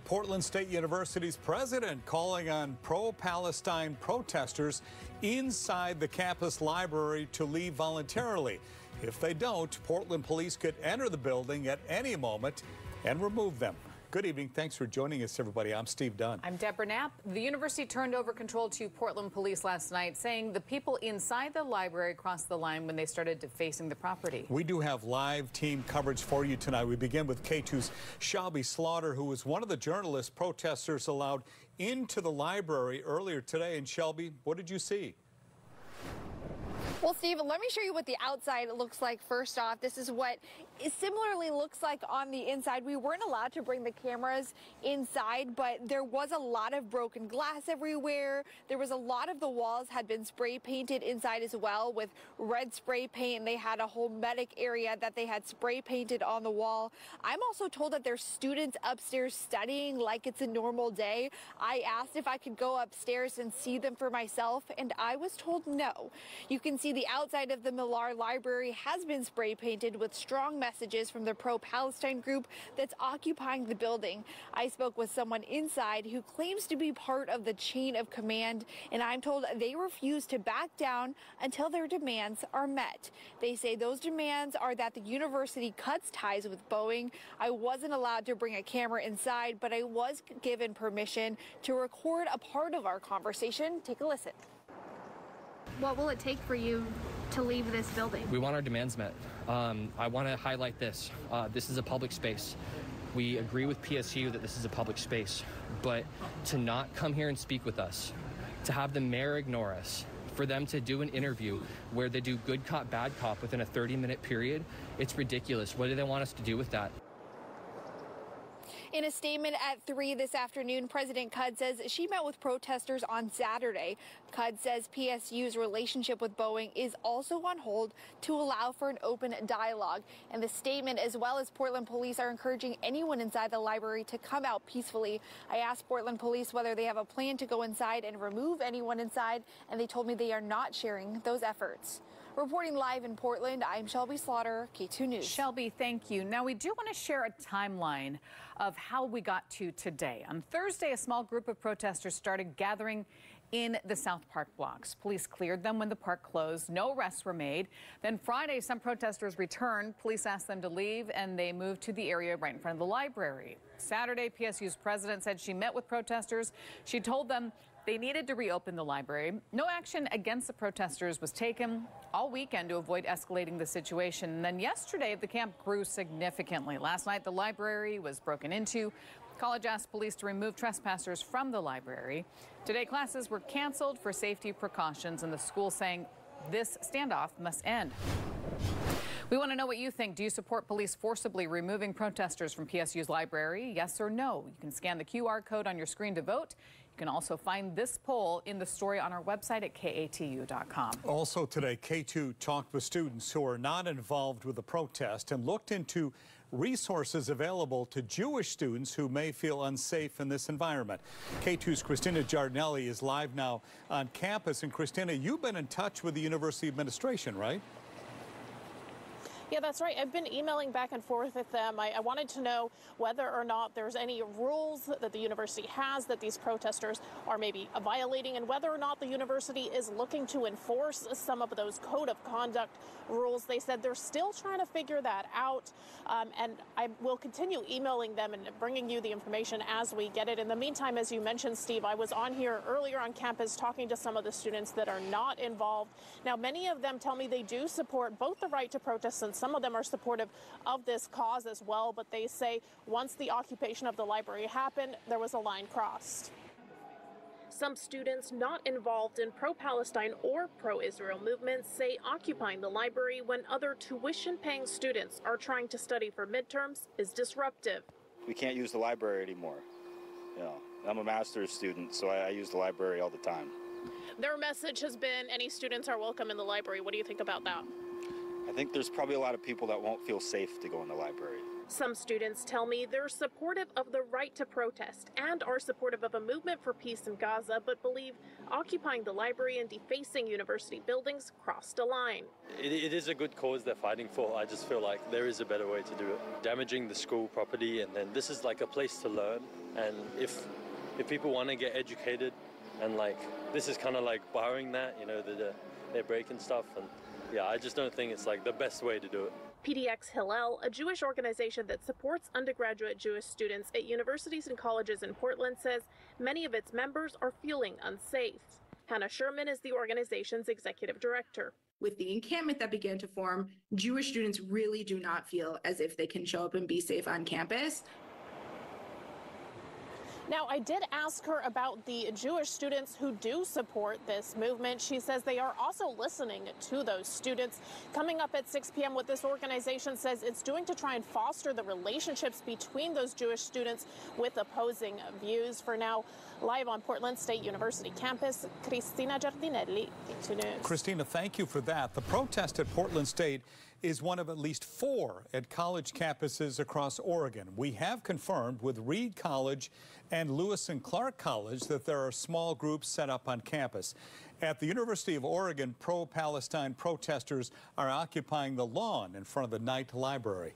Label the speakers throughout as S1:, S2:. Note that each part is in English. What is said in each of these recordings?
S1: Portland State University's president calling on pro-Palestine protesters inside the campus library to leave voluntarily. If they don't, Portland police could enter the building at any moment and remove them. Good evening. Thanks for joining us, everybody. I'm Steve Dunn.
S2: I'm Deborah Knapp. The university turned over control to Portland police last night, saying the people inside the library crossed the line when they started defacing the property.
S1: We do have live team coverage for you tonight. We begin with Katu's Shelby Slaughter, who was one of the journalists protesters allowed into the library earlier today. And Shelby, what did you see?
S3: Well, Steve, let me show you what the outside looks like first off. This is what it similarly looks like on the inside. We weren't allowed to bring the cameras inside, but there was a lot of broken glass everywhere. There was a lot of the walls had been spray painted inside as well with red spray paint, and they had a whole medic area that they had spray painted on the wall. I'm also told that there's students upstairs studying like it's a normal day. I asked if I could go upstairs and see them for myself, and I was told no. You can see the outside of the Millar Library has been spray painted with strong messages from the pro-Palestine group that's occupying the building. I spoke with someone inside who claims to be part of the chain of command, and I'm told they refuse to back down until their demands are met. They say those demands are that the university cuts ties with Boeing. I wasn't allowed to bring a camera inside, but I was given permission to record a part of our conversation. Take a listen.
S4: What will it take for you to leave this building?
S5: We want our demands met. I want to highlight this. This is a public space. We agree with PSU that this is a public space, but to not come here and speak with us, to have the mayor ignore us, for them to do an interview where they do good cop, bad cop within a 30-minute period, it's ridiculous. What do they want us to do with that?
S3: In a statement at 3 this afternoon, President Katu says she met with protesters on Saturday. Katu says PSU's relationship with Boeing is also on hold to allow for an open dialogue. And the statement, as well as Portland police, are encouraging anyone inside the library to come out peacefully. I asked Portland police whether they have a plan to go inside and remove anyone inside, and they told me they are not sharing those efforts. Reporting live in Portland, I'm Shelby Slaughter, K2 News.
S2: Shelby, thank you. Now, we do want to share a timeline of how we got to today. On Thursday, a small group of protesters started gathering in the South Park blocks. Police cleared them when the park closed. No arrests were made. Then Friday, some protesters returned. Police asked them to leave, and they moved to the area right in front of the library. Saturday, PSU's president said she met with protesters. She told them they needed to reopen the library. No action against the protesters was taken all weekend to avoid escalating the situation. And then yesterday, the camp grew significantly. Last night, the library was broken into. College asked police to remove trespassers from the library. Today, classes were canceled for safety precautions, and the school saying this standoff must end. We want to know what you think. Do you support police forcibly removing protesters from PSU's library? Yes or no? You can scan the QR code on your screen to vote. You can also find this poll in the story on our website at katu.com.
S1: Also today, K2 talked with students who are not involved with the protest and looked into resources available to Jewish students who may feel unsafe in this environment. K2's Christina Giardinelli is live now on campus. And Christina, you've been in touch with the university administration, right?
S6: Yeah, that's right. I've been emailing back and forth with them. I wanted to know whether or not there's any rules that the university has that these protesters are maybe violating, and whether or not the university is looking to enforce some of those code of conduct rules. They said they're still trying to figure that out, and I will continue emailing them and bringing you the information as we get it. In the meantime, as you mentioned, Steve, I was on here earlier on campus talking to some of the students that are not involved. Now, many of them tell me they do support both the right to protest, and some of them are supportive of this cause as well, but they say once the occupation of the library happened, there was a line crossed. Some students not involved in pro-Palestine or pro-Israel movements say occupying the library when other tuition-paying students are trying to study for midterms is disruptive.
S7: We can't use the library anymore. You know, I'm a master's student, so I use the library all the time.
S6: Their message has been any students are welcome in the library. What do you think about that?
S7: I think there's probably a lot of people that won't feel safe to go in the library.
S6: Some students tell me they're supportive of the right to protest and are supportive of a movement for peace in Gaza, but believe occupying the library and defacing university buildings crossed a line.
S8: It is a good cause they're fighting for. I just feel like there is a better way to do it. Damaging the school property, and then this is like a place to learn. And if people want to get educated, and like this is kind of like borrowing that, you know, they're breaking stuff, and yeah, I just don't think it's like the best way to do it.
S6: PDX Hillel, a Jewish organization that supports undergraduate Jewish students at universities and colleges in Portland, says many of its members are feeling unsafe. Hannah Sherman is the organization's executive director.
S9: With the encampment that began to form, Jewish students really do not feel as if they can show up and be safe on campus.
S6: Now, I did ask her about the Jewish students who do support this movement. She says they are also listening to those students. Coming up at 6 p.m., what this organization says it's doing to try and foster the relationships between those Jewish students with opposing views. For now, live on Portland State University campus, Cristina Giardinelli, Katu News.
S1: Christina, thank you for that. The protest at Portland State is one of at least 4 at college campuses across Oregon. We have confirmed with Reed College and Lewis and Clark College that there are small groups set up on campus. At the University of Oregon, pro-Palestine protesters are occupying the lawn in front of the Knight Library.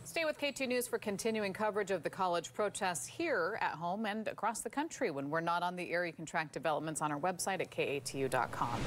S2: Stay with K2 News for continuing coverage of the college protests here at home and across the country. When we're not on the air, you can track developments on our website at katu.com.